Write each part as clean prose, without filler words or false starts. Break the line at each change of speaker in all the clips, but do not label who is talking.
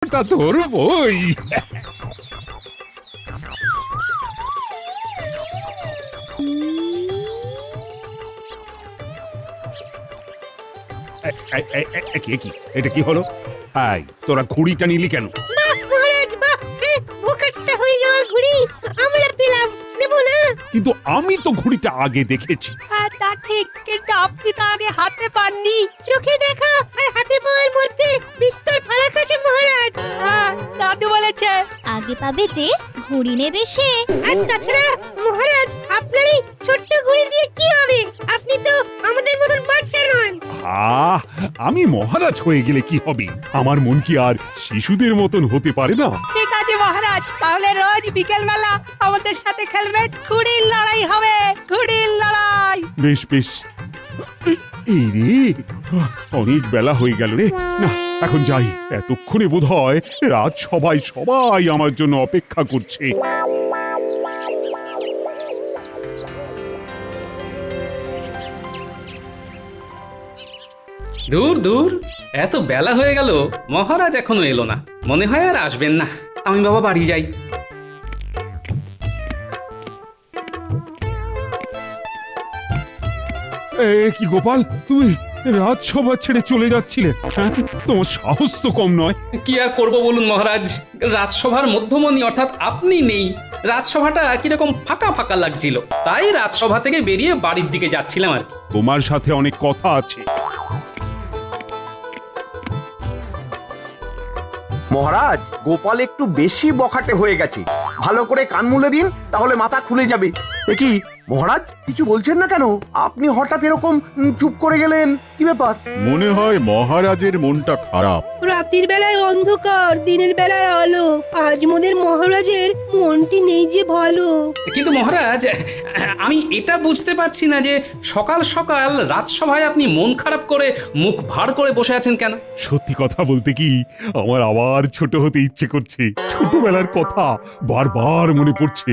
তা ধরবই। কি এটা কি হলো? হাই, তোরা ঘুড়িটা নিলি কেন?
বাহ মহারাজ বাহ, ভোকাটটা হয়ে যাওয়া ঘুড়ি আমরা পেলাম, নেব না?
কিন্তু আমি তো ঘুড়িটা আগে দেখেছি।
হ্যাঁ তা ঠিক, কিন্তু আপনি তো আগে হাতে পাননি।
চোখে দেখা আর হাতে পাওয়ার মধ্যে বিস্তর ফারাক আছে মহারাজ।
হ্যাঁ দাদু বলেছে।
আগে পাবে যে ঘুড়ি নেবে সে।
আর তাছাড়া মহারাজ আপনার এই ছোট্ট ঘুড়ি দিয়ে কি হবে? আপনি তো আমাদের মতন বাচ্চা নন।
আমি মহারাজ হয়ে গেলে কি হবে? আমার মন কি আর শিশুদের মতন হতে পারে না?
ঠিক আছে মহারাজ, তাহলে রোজ বিকেল বেলা আমাদের সাথে খেলবেন। ঘুড়ির লড়াই হবে, ঘুড়ির লড়াই।
বেশ বেশ। এই রে, অনেক বেলা হয়ে গেল রে। না, এখন যাই। এতক্ষণে বোধহয় রাজসভায় সবাই আমার জন্য অপেক্ষা করছে।
দূর দূর, এত বেলা হয়ে গেল, মহারাজ এখনো এলো না। মনে হয় আর আসবেন না। আমি বাবা বাড়ি যাই।
কি গোপাল, তুমি রাজসভা ছেড়ে চলে যাচ্ছিলে? হ্যাঁ, তোমার সাহস তো কম নয়।
কি আর করব বলুন মহারাজ, রাজসভার মধ্যমণি অর্থাৎ আপনি নেই। রাজসভাটা কিরকম ফাঁকা ফাঁকা লাগছিল, তাই রাজসভা থেকে বেরিয়ে বাড়ির দিকে যাচ্ছিলাম আর কি।
তোমার সাথে অনেক কথা আছে।
মহারাজ, গোপাল একটু বেশি বখাটে হয়ে গেছে। ভালো করে কান মুলে দিন, তাহলে মাথা খুলে যাবে। এ কি মহারাজ, কিছু বলছেন না কেন? আপনি হঠাৎ এরকম চুপ করে গেলেন, কি ব্যাপার?
মনে হয় মহারাজের মনটা খারাপ।
রাতের বেলায় অন্ধকার, দিনের বেলায় আলো। আজ মোদের মহারাজের মনটি নেই যে ভালো।
কিন্তু মহারাজ, আমি এটা বুঝতে পারছি না যে সকাল সকাল রাজসভায় আপনি মন খারাপ করে মুখ ভার করে বসে আছেন কেন?
সত্যি কথা বলতে কি, আমার আবার ছোট হতে ইচ্ছে করছে। ছোটবেলার কথা বারবার মনে পড়ছে।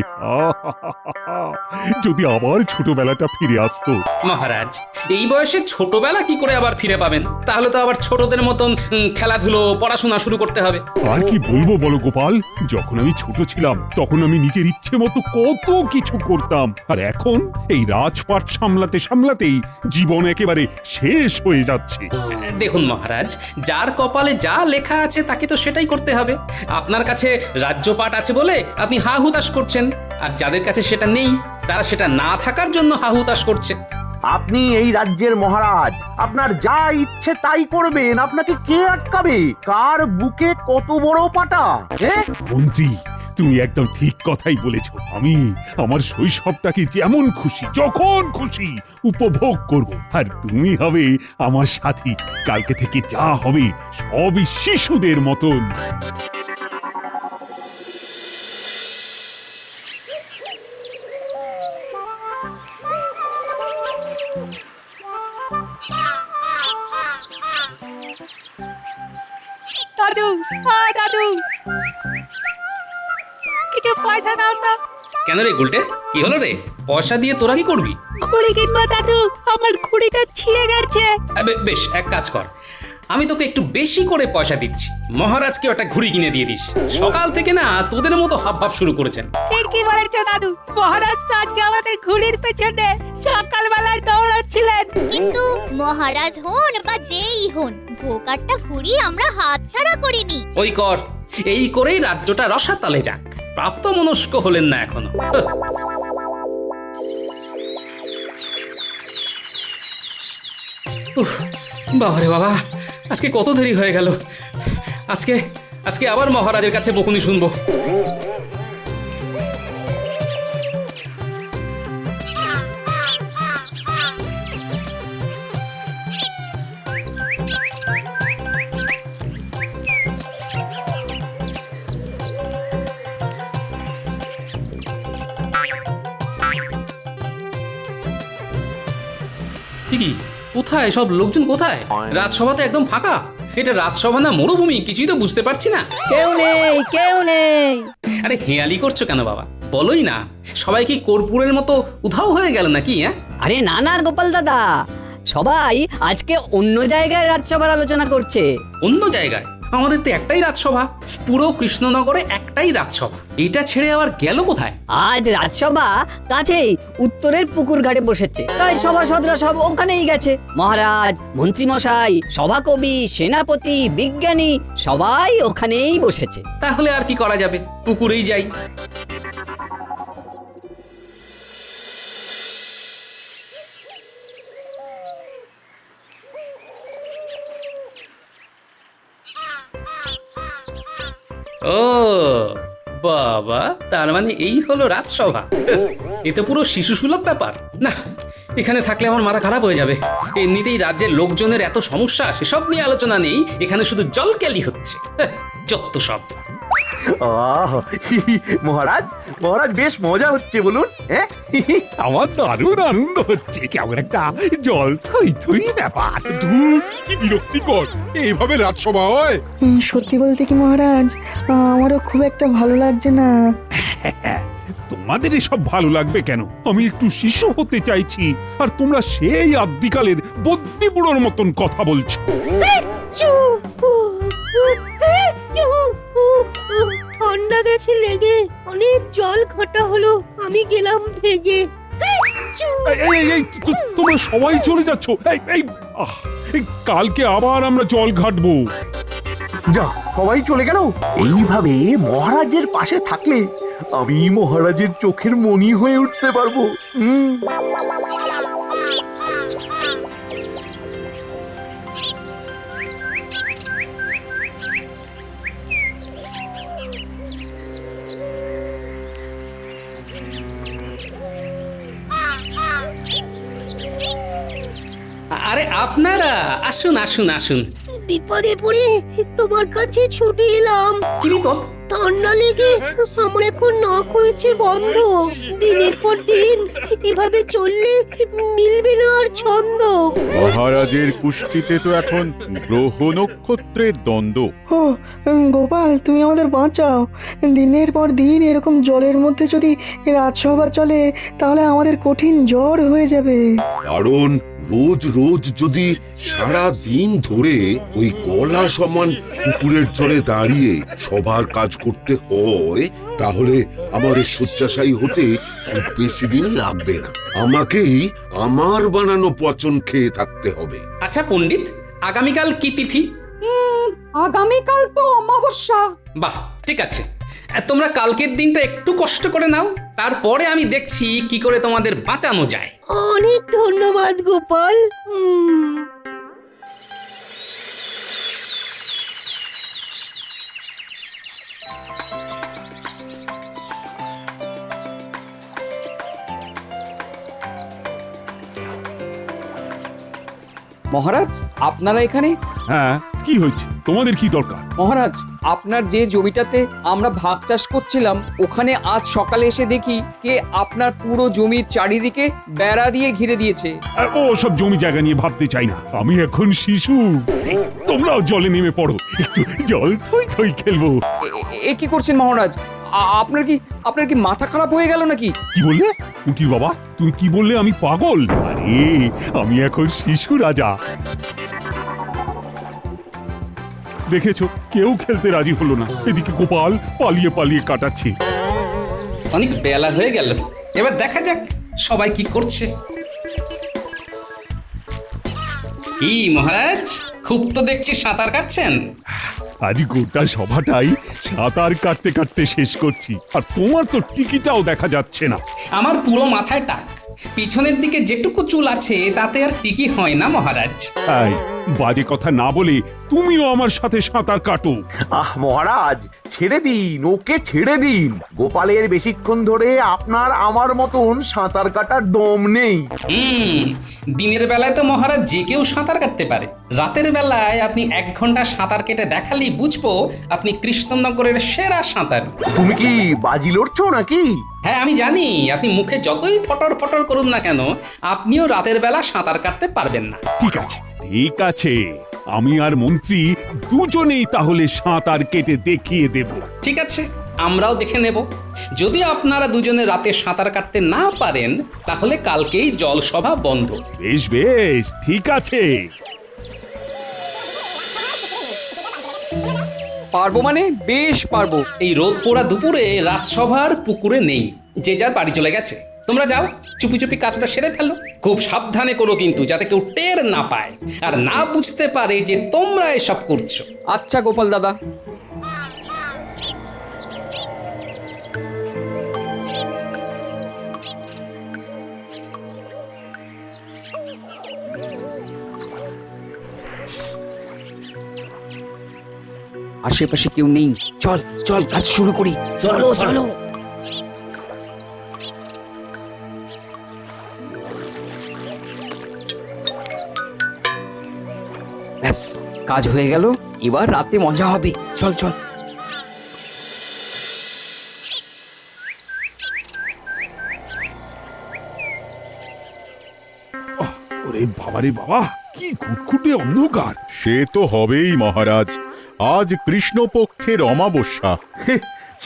যদি আবার ছোটবেলাটা ফিরে আসতো।
মহারাজ, এই বয়সে ছোটবেলা কি করে আবার ফিরে পাবেন? তাহলে তো আবার ছোটদের মতন খেলাধুলো, পড়াশোনা শুরু করতে হবে।
আর কি বলবো বলো গোপাল, যখন আমি ছোট ছিলাম তখন আমি নিজের ইচ্ছে মতো কত কিছু করতাম। আর এখন এই রাজপাট সামলাতে সামলাতেই জীবন একেবারে শেষ হয়ে যাচ্ছে।
দেখুন মহারাজ, যার কপালে যা লেখা আছে তাকে তো সেটাই করতে হবে। আপনার কাছে রাজ্যপাট আছে বলে আপনি হা হুতাশ করছেন, আর যাদের কাছে সেটা নেই তারা সেটা না থাকার জন্য হা হুতাশ করছে।
আপনি এই রাজ্যের মহারাজ, আপনার যা ইচ্ছে তাই করবেন। আপনাকে কে আটকাবে? কার বুকে কত বড় পাটা?
মন্ত্রী, তুমি একদম ঠিক কথাই বলেছ। আমি আমার শৈশবটাকে যেমন খুশি, যখন খুশি উপভোগ করব। আর তুমি হবে আমার সাথী। কালকে থেকে যা হবে সবই শিশুদের মতন।
দাদু, দাদু, কিছু পয়সা দাও তো।
কেন রে গুলটে, কি হলো রে? পয়সা দিয়ে তোরা কি করবি?
ঘুড়ি কিনবো দাদু, আমার ঘুড়িটা ছিঁড়ে গেছে।
বেশ, এক কাজ কর, আমি তোকে একটু বেশি করে পয়সা দিচ্ছি। মহারাজকে একটা ঘুড়ি কিনে দিয়ে দিস। সকাল থেকে না তোদের মতো হাবভাব শুরু করেছেন।
ঠিকই বলেছো দাদু, মহারাজ তো আজকে আমাদের ঘুড়ির পেছনে সকালবেলায় দৌড়াচ্ছিলেন।
কিন্তু মহারাজ হন বা যেই হন, ভোকাটটা ঘুড়ি আমরা হাতছাড়া করিনি।
ওই কর, এই করেই রাজ্যটা রসাতলে যাক। প্রাপ্ত মনস্ক হলেন না এখনো। উফ, বাবারে বাবা, আজকে কত দেরি হয়ে গেল। আজকে আজকে আবার মহারাজের কাছে বকুনি শুনবো। কি কোথায় সব লোকজন? কোথায়? রাজসভাতে একদম ফাঁকা। এটা রাজসভা না মরুভূমি, কিছুই তো বুঝতে পারছি না।
কেউ নেই, কেউ নেই।
আরে হেয়ালি করছো কেন বাবা? বলোই না, সবাই কি কর্পূরের মতো উধাও হয়ে গেল নাকি?
আরে না না গোপাল দাদা, সবাই আজকে অন্য জায়গায় রাজসভার আলোচনা করছে।
অন্য জায়গায়? আমাদের তো একটাই রাজসভা, পুরো কৃষ্ণনগরে একটাই রাজসভা, এটা ছেড়ে আবার গেল কোথায়?
আজ রাজসভা কাছেই উত্তরের পুকুর ঘাটে বসেছে, তাই সভাসদরা সব ওখানেই গেছে। মহারাজ, মন্ত্রীমশাই, সভাকবি, সেনাপতি, বিজ্ঞানী সবাই ওখানেই বসেছে।
তাহলে আর কি করা যাবে, পুকুরেই যাই। ও বাবা, তার মানে এই হলো রাজসভা। এ তো পুরো শিশুসুলভ ব্যাপার। না, এখানে থাকলে আমার মাথা খারাপ হয়ে যাবে। এমনিতেই রাজ্যের লোকজনের এত সমস্যা, সেসব নিয়ে আলোচনা নেই, এখানে শুধু জলকেলি হচ্ছে। যত সব।
আহ, মহারাজ মহারাজ বেশ মজা হচ্ছে বলুন। হ্যাঁ,
আমার দারুণ আনন্দ হচ্ছে, কেমন একটা জল থই থই ব্যাপার।
ধুর, কি বিরক্তিকর, এইভাবে রাজসভা হয়?
সত্যি বলতে কি মহারাজ, আমারও খুব একটা ভালো লাগছে না।
তোমাদের এসব ভালো লাগবে কেন? আমি একটু শিশু হতে চাইছি, আর তোমরা সেই আদ্যিকালের বদ্যি বুড়োর মতন কথা বলছো।
চু, উ, উ, চু, উ, উ, ঠান্ডা গেছে লেগে, অনেক জল ঘাটা হলো, আমি গেলাম ভেগে। চু।
তোমরা সবাই চলে যাচ্ছ। এই কালকে আবার আমরা জল ঘাটবো।
যা, সবাই চলে গেল। এইভাবে মহারাজের পাশে থাকলে আমি মহারাজের চোখের মণি হয়ে উঠতে পারবো।
আরে আপনারা আসুন আসুন আসুন।
বিপদে পড়ে তোমার কাছে ছুটে এলাম।
কি বিপদ?
ঠান্ডা লেগে আমার এখন নাক হয়েছে বন্ধ। দিনের পর দিন এভাবে চললে মিলবে না আর ছন্দ।
মহারাজের কুষ্ঠিতে তো এখন গ্রহ নক্ষত্রের দ্বন্দ্ব।
ও গোপাল, তুমি আমাদের বাঁচাও। দিনের পর দিন এরকম জলের মধ্যে যদি রাজসভা চলে, তাহলে আমাদের কঠিন জ্বর হয়ে যাবে।
কারণ রোজ রোজ যদি সারা দিন ধরে ওই গলা সমান পুকুরের জলে দাঁড়িয়ে সবার কাজ করতে হয়, তাহলে আমার শয্যাশায়ী হতে খুব বেশি দিন লাগবে না। আমাকেই আমার বানানো পচন খেয়ে থাকতে হবে।
আচ্ছা পণ্ডিত, আগামীকাল কি তিথি?
আগামীকাল তো অমাবস্যা।
বাহ, ঠিক আছে, তোমরা কালকের দিনটা একটু কষ্ট করে নাও, তারপরে আমি দেখছি কি করে তোমাদের বাঁচানো যায়।
অনেক ধন্যবাদ গোপাল।
মহারাজ, আপনারা এখানে?
হ্যাঁ, কি হয়েছে? তোমাদের কি দরকার?
মহারাজ, আপনার যে জমিটাতে আমরা ভাগ চাষ করছিলাম, ওখানে আজ সকালে এসে দেখি কে আপনার পুরো জমির চারিদিকে বেড়া দিয়ে ঘিরে দিয়েছে।
ও সব জমি জায়গা নিয়ে ভাবতে চাই না, আমি এখন শিশু। এই, তোমরাও জলে নেমে পড়ো, একটু জল থই থই খেলবো।
এ কি করছেন মহারাজ? আপনার কি মাথা খারাপ হয়ে গেল নাকি?
কি বললে উকিল বাবা? তুমি কি বললে? আমি পাগল? আরে আমি এখন শিশু রাজা। দেখেছো, কেউ খেলতে রাজি হলো না। এদিকে গোপাল পালিয়ে পালিয়ে কাটাচ্ছে।
অনেক বেলা হয়ে গেল, এবার দেখা যাক সবাই কি করছে। কি মহারাজ, খুব তো দেখছি সাঁতার কাটছেন।
আজ গোটা সভাটাই সাঁতার কাটতে কাটতে শেষ করছি, আর তোমার তো টিকিটাও দেখা যাচ্ছে না।
আমার পুরো মাথায় টাক, পিছনের দিকে যেটুকু চুল আছে তাতে আর টিকি হয় না মহারাজ।
এই, বাজে কথা না বলে তুমিও আমার সাথে সাঁতার কাটো।
আহ মহারাজ, ছেড়ে দিন, ওকে ছেড়ে দিন। গোপালের বেশিক্ষণ ধরে আপনার আমার মতন সাঁতার কাটার দম নেই।
দিনের বেলায় তো মহারাজ যে কেউ সাঁতার কাটতে পারে, রাতের বেলায় আপনি 1 ঘন্টা সাঁতার কেটে দেখালেই বুঝবো আপনি কৃষ্ণনগরের সেরা সাঁতার।
তুমি কি বাজি লড়ছো নাকি?
হ্যাঁ, আমি জানি আপনি মুখে যতই ফটর ফটর করুন না কেন, আপনিও রাতের বেলা সাঁতার কাটতে পারবেন না।
ঠিক আছে, ঠিক আছে, আমি আর মন্ত্রী দুজনেই তাহলে সাঁতার কেটে দেখিয়ে দেব।
ঠিক আছে, আমরাও দেখে নেব। যদি আপনারা দুজনে রাতে সাঁতার কাটতে না পারেন, তাহলে কালকেই জলসভা বন্ধ।
বেশ বেশ, ঠিক আছে।
পারবো মানে বেশ পারবো।
এই রোদ পোড়া দুপুরে রাজসভার পুকুরে নেই, যে যার বাড়ি চলে গেছে। তোমরা যাও, চুপি চুপি কাজটা সেরে ফেলো। খুব সাবধানে করো কিন্তু, যাতে কেউ টের না পায় আর না বুঝতে পারে যে তোমরা এসব করছো।
আচ্ছা গোপাল দাদা। আশেপাশে কেউ নেই, চল চল কাজ শুরু করি।
চলো চলো।
ব্যাস, কাজ হয়ে গেল, এবার রাতে মজা হবে। চল চল।
ওরে বাবারে বাবা, কি খুটখুটে অন্ধকার!
সে তো হবেই মহারাজ, আজ কৃষ্ণপক্ষের অমাবস্যা।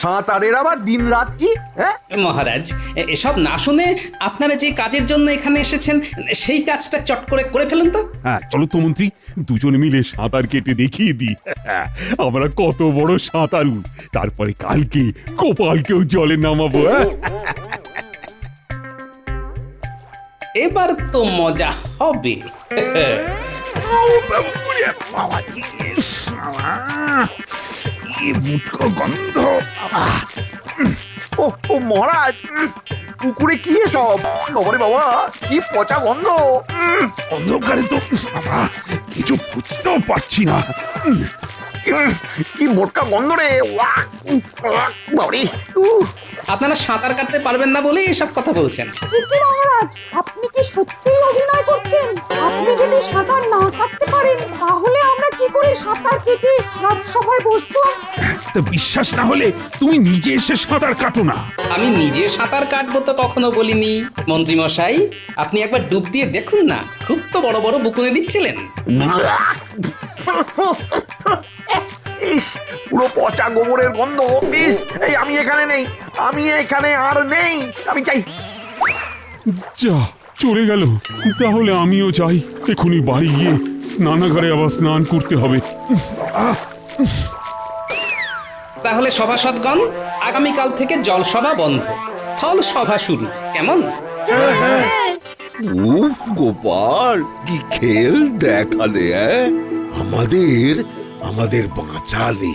সাঁতারের আবার দিন রাত কি? হ্যাঁ,
মহারাজ, এসব না শুনে আপনারা যে কাজের জন্য এখানে এসেছেন সেই কাজটা চট করে করে ফেলুন তো।
হ্যাঁ চলো তো মন্ত্রী, দুজনে মিলে সাঁতার কেটে দেখিয়ে দিই আমরা কত বড় সাঁতারু। তারপরে কালকে গোপালকেও জলে নামাবো। হ্যাঁ,
এবার তো মজা হবে।
গন্ধ!
ও ও মহারাজ, পুকুরে কি এসব? বাবারে বাবা, কি পচা গন্ধ!
অন্ধকারে তো বাবা কিছু বুঝতেও পারছি না।
কি মোটকা গন্ধ রে! বাবারে!
আপনারা সাঁতার কাটতে পারবেন না বলেই এসব কথা বলছেন।
মহারাজ, আপনি কি সত্যিই অভিনয় করছেন? আপনি যদি সাঁতার না কাটতে পারেন, তাহলে আমরা কি করে সাঁতার কেটে রাজসভায় বসবো?
তা বিশ্বাস না হলে তুমি নিজে এসে সাঁতার কাটো না।
আমি নিজে সাঁতার কাটবো তো কখনো বলিনি। মন্ত্রী মশাই, আপনি একবার ডুব দিয়ে দেখুন না, খুব তো বড় বড় বুকুনে দিচ্ছিলেন।
ইস, পুরো পচা গোবরের গন্ধ! ইস, এই আমি এখানে নেই, আমি এখানে আর নেই, আমি চাই।
যা চলে গেল, তাহলে আমিও যাই। এখনই বাড়ি গিয়ে স্নানাগারে আবার স্নান করতে হবে।
তাহলে সভাসদগণ, আগামীকাল থেকে জলসভা বন্ধ, স্থল সভা শুরু, কেমন?
গোপাল, কি খেল দেখালে! আমাদের আমাদের বাঁচালে।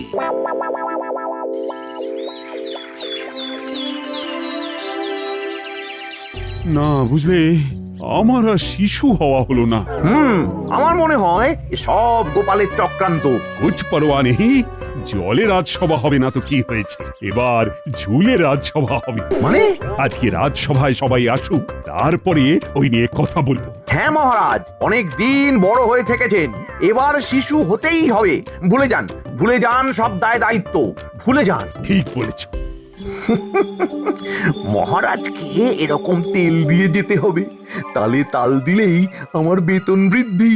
না বুঝলে, আমার আর শিশু হওয়া হলো না।
আমার মনে হয় সব গোপালের চক্রান্ত।
কুছ পরোয়া নেই, জলে রাজসভা হবে না তো কি হয়েছে, এবার ঝুলে রাজসভা হবে।
মানে?
আজকে রাজসভায় সবাই আসুক, তারপরে ওই নিয়ে কথা বলবো।
হ্যাঁ মহারাজ, অনেক দিন বড় হয়ে থেকেছেন, এবার শিশু হতেই হবে। ভুলে যান, ভুলে যান সব দায় দায়িত্ব, ভুলে যান।
ঠিক বলেছ।
মহারাজকে এরকম তেল দিয়ে যেতে হবে, তালে তাল দিলেই আমার বেতন বৃদ্ধি।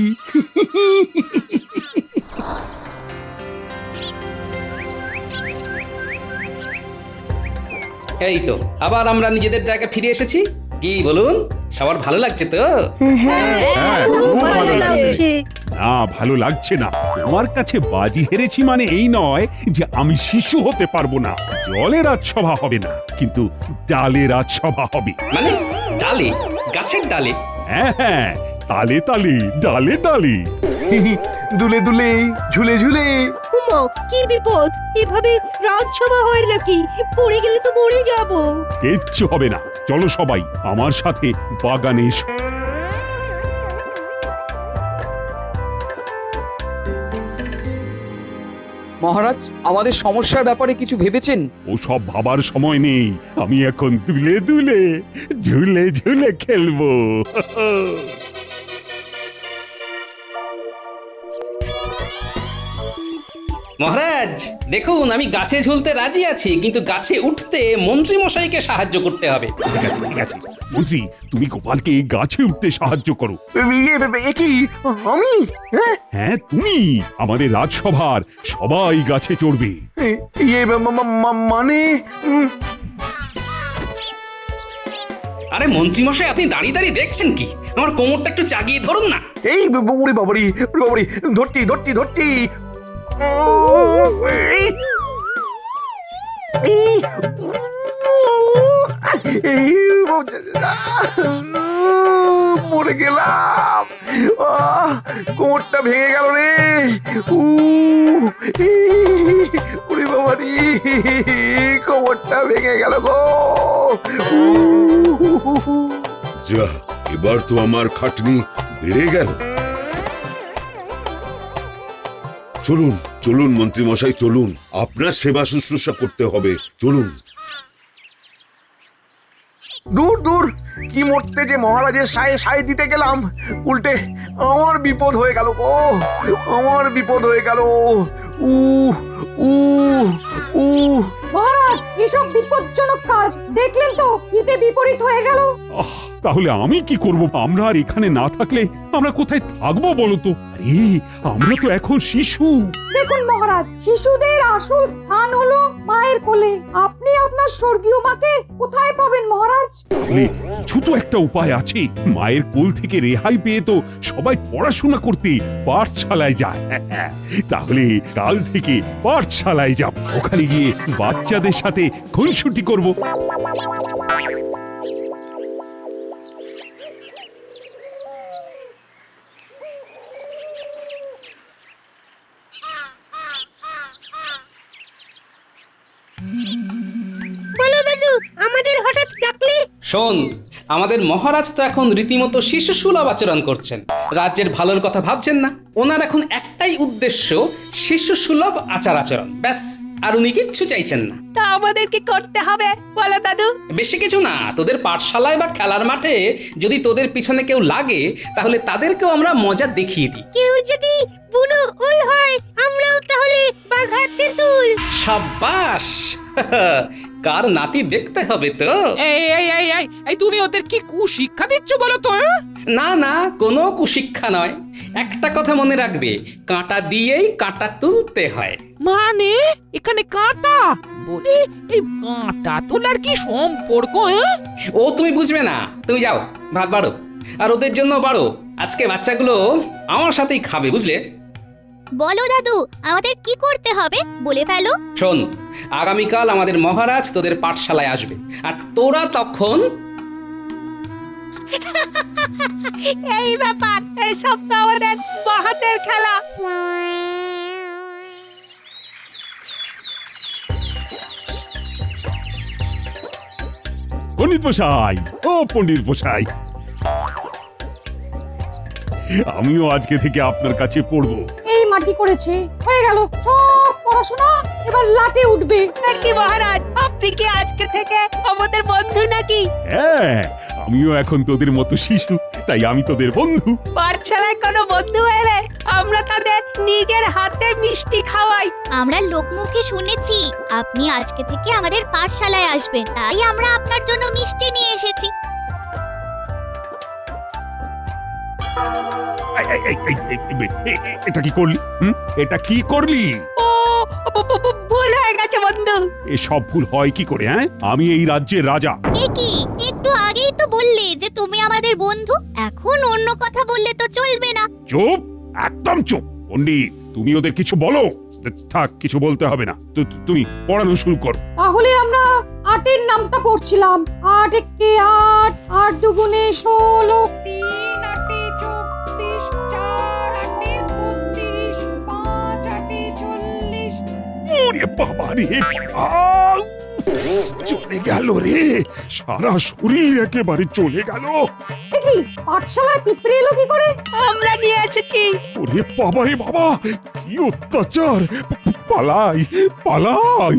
এই তো আবার আমরা নিজেদের জায়গায় ফিরে এসেছি। কি বলুন, সবার ভালো লাগছে তো?
খুব ভালো লাগছে।
না, ভালো লাগছে না। তোমার কাছে বাজি হেরেছি মানে এই নয় যে আমি শিশু হতে পারবো না। জলে রাজসভা হবে না, কিন্তু ডালে রাজসভা হবে।
মানে ডালে, গাছের ডালে?
হ্যাঁ হ্যাঁ, তালে তালে, ডালে ডালে।
দুলে দুলে, ঝুলে ঝুলে।
উমা, কি বিপদ! এভাবে রাজসভা হয় নাকি? পড়ে গেলে তো মরে যাব।
কিচ্ছু হবে না, চলো সবাই আমার সাথে বাগানে এসো।
মহারাজ, আমাদের সমস্যার ব্যাপারে কিছু ভেবেছেন?
ও সব ভাবার সময় নেই, আমি এখন দুলে দুলে, ঝুলে ঝুলে খেলবো।
মহারাজ দেখুন, আমি গাছে ঝুলতে রাজি আছি, কিন্তু গাছে উঠতে মন্ত্রী মশাইকে সাহায্য করতে হবে।
ঠিক আছে ঠিক আছে, মন্ত্রী তুমি গোপালকে গাছে উঠতে সাহায্য করো।
এ কি আমি? হ্যাঁ,
হ্যাঁ তুমি, আমাদের রাজসভার সবাই গাছে চড়বে।
ইয়ে মানে
আরে মন্ত্রী মশাই, আপনি দাঁড়িয়ে দাঁড়িয়ে দেখছেন কি? আমার কোমরটা একটু চাগিয়ে ধরুন না।
এই বাবুরি বাবুরি বাবুরি, ধরছি ধরছি ধরছি। মরে গেলাম, কোমরটা ভেঙে গেল রে। ওরে বাবা রে, কোমরটা ভেঙে গেল গো।
যা, এবার তো আমার খাটনি বেড়ে গেল। চলুন চলুন মন্ত্রী মশাই, চলুন, আপনার সেবা শুশ্রূষা করতে হবে, চলুন।
দূর দূর, কি মরতে যে মহারাজের সায়ে সায় দিতে গেলাম, উল্টে আমার বিপদ হয়ে গেল গো, আমার বিপদ হয়ে গেল।
মহারাজ, এসব বিপজ্জনক কাজ দেখলেন তো, হিতে বিপরীত হয়ে গেল।
তাহলে আমি কি করব? আমরা আর এখানে না থাকলে আমরা কোথায় থাকবো বলো তো? আরে আমরা তো এখন শিশু।
দেখুন মহারাজ, শিশুদের আসল স্থান হলো মায়ের কোলে। আপনি আপনার স্বর্গীয় মাকে কোথায় পাবেন মহারাজ?
তাহলে কিছু তো একটা উপায় আছে। মায়ের কোল থেকে রেহাই পেয়ে তো সবাই পড়াশোনা করতে পাঠশালায় যায়। তাহলে কাল থেকে পাঠশালায় যাব, ওখানে গিয়ে বাচ্চাদের সাথে খুনসুটি করব।
বলো দাদু, আমাদের হঠাৎ ডাকলে?
শোন, আমাদের মহারাজ তো এখন রীতিমতো শিশু সুলভ আচরণ করছেন। রাজ্যের ভালোর কথা ভাবছেন না। ওনার এখন একটাই উদ্দেশ্য, শিশু সুলভ আচার আচরণ, ব্যাস। আর উনি কিচ্ছু চাইছেন না।
তা আমাদের কি করতে হবে বলো দাদু?
বেশি কিছু না, তোদের পাঠশালায় বা খেলার মাঠে যদি তোদের পিছনে কেউ লাগে, তাহলে তাদেরকেও আমরা মজা দেখিয়ে দিই।
কেউ যদি বুনো উল হয়, আমরাও তাহলে বাঘা তেঁতুল।
সাবাস! কার নাতি দেখতে হবে তো।
এই তুমি ওদের কি কুশিক্ষা দিচ্ছ বলো তো?
না না, কোনো কুশিক্ষা নয়। একটা কথা মনে রাখবে, কাঁটা দিয়েই কাঁটা তুলতে হয়।
মানে এখানে কাঁটা বলে এই কাঁটা তোলার কি সম্পর্ক?
ও তুমি বুঝবে না, তুমি যাও ভাত বাড়ো, আর ওদের জন্য বাড়ো। আজকে বাচ্চাগুলো আমার সাথেই খাবে, বুঝলে?
বলো দাদু, আমাদের কি করতে হবে বলে ফেলো।
শোন, আগামীকাল আমাদের মহারাজ তোদের পাঠশালায় আসবে, আর তোরা তখন
এই ব্যাপার, এই সব তো আমাদের বাহাতের খেলা।
পণ্ডিত মশাই, ও পণ্ডিত মশাই, আমিও আজকে থেকে আপনার কাছে পড়বো।
এই মাটি করেছে, হয়ে গেল সব পড়াশোনা, এবার লাটে উঠবে।
নাকি মহারাজ, আপনি কি আজকে থেকে আমাদের বন্ধু নাকি?
হ্যাঁ, আমিও এখন তোদের মতো শিশু, তাই আমি তোদের বন্ধু।
পাঠশালায় কোনো বন্ধু এলে আমরা তাদের নিজের হাতে মিষ্টি খাওয়াই।
আমরা লোকমুখে শুনেছি আপনি আজকে থেকে আমাদের পাঠশালায় আসবেন, তাই আমরা আপনার জন্য মিষ্টি নিয়ে এসেছি।
এটা কি করলি? এটা কি করলি?
ও ভুল হয়ে গেছে বন্ধু।
এসব ভুল হয় কি করে? হ্যাঁ, আমি এই রাজ্যের রাজা।
এ কি, একটু আগেই তো বললে যে তুমি আমাদের বন্ধু, এখন অন্য কথা বললে তো চলবে না।
চুপ, একদম চুপ। পণ্ডিত, তুমি ওদের কিছু বলো। থাক, কিছু বলতে হবে না, তুমি পড়ানো শুরু করো।
তাহলে আমরা আটের নামটা পড়ছিলাম। 8 একে 8, 8 দুগুণে 16, 3 8 34, 4 8 32, 5 8 40।
ওরে বাবা রে, চলে গেল রে, সারা শরীর একেবারে চলে গেল।
দেখি পাঠশালায় পিঁপড়ে এলো কি করে?
আমরা নিয়ে এসেছি।
ওরে বাবা রে বাবা, কি অত্যাচার! পালাই পালাই।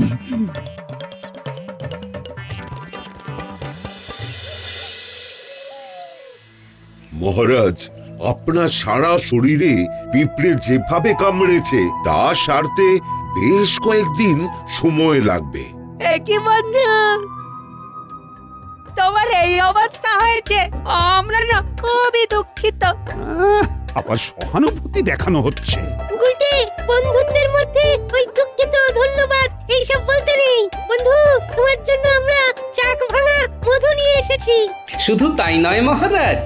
মহারাজ, আপনার সারা শরীরে পিঁপড়ে যেভাবে কামড়েছে তা সারতে বেশ কয়েকদিন সময় লাগবে।
কি বন্ধু, তোমার এই অবস্থা হয়েছে, আমরা না খুবই দুঃখিত।
আবার সহানুভূতি দেখানো হচ্ছে।
গুলটে, বন্ধুত্বের মধ্যে ওই দুঃখিত ধন্যবাদ এইসব বলতে নেই। বন্ধু, তোমার জন্য আমরা চাক ভাঙা মধু নিয়ে এসেছি।
শুধু তাই নয় মহারাজ,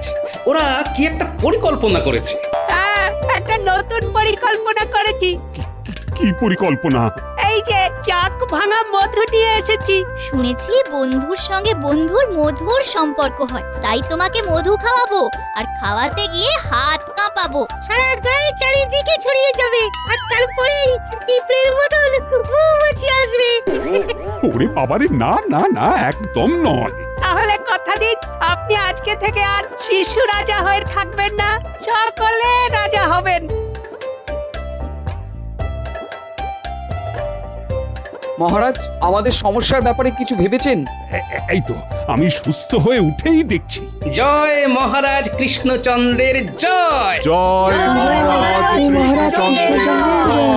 ওরা কি একটা পরিকল্পনা করেছে।
একটা নতুন পরিকল্পনা করেছি।
কি কি পরিকল্পনা?
এই যে চাক ভাঙা মধু নিয়ে এসেছি।
শুনেছি বন্ধুর সঙ্গে বন্ধুর মধুর সম্পর্ক হয়, তাই তোমাকে মধু খাওয়াবো, আর খাওয়াতে গিয়ে হাত কাঁপাবো, সারা গায়ে চারিদিকে ছড়িয়ে যাবে, আর তারপরেই পিঁপড়ের মতন মৌমাছি আসবে।
ওরে বাবারে, না না না, একদম নয়।
তাহলে কথা দিন আপনি আজকে থেকে আর শিশু রাজা হয়ে থাকবেন না, সকলে রাজা হবেন।
মহারাজ, আমাদের সমস্যার ব্যাপারে কিছু ভেবেছেন?
এই তো আমি সুস্থ হয়ে উঠেই দেখছি।
জয় মহারাজ কৃষ্ণচন্দ্রের জয়।
জয় মহারাজ
মহারাজ
কৃষ্ণচন্দ্রের
কৃষ্ণচন্দ্রের
জয়।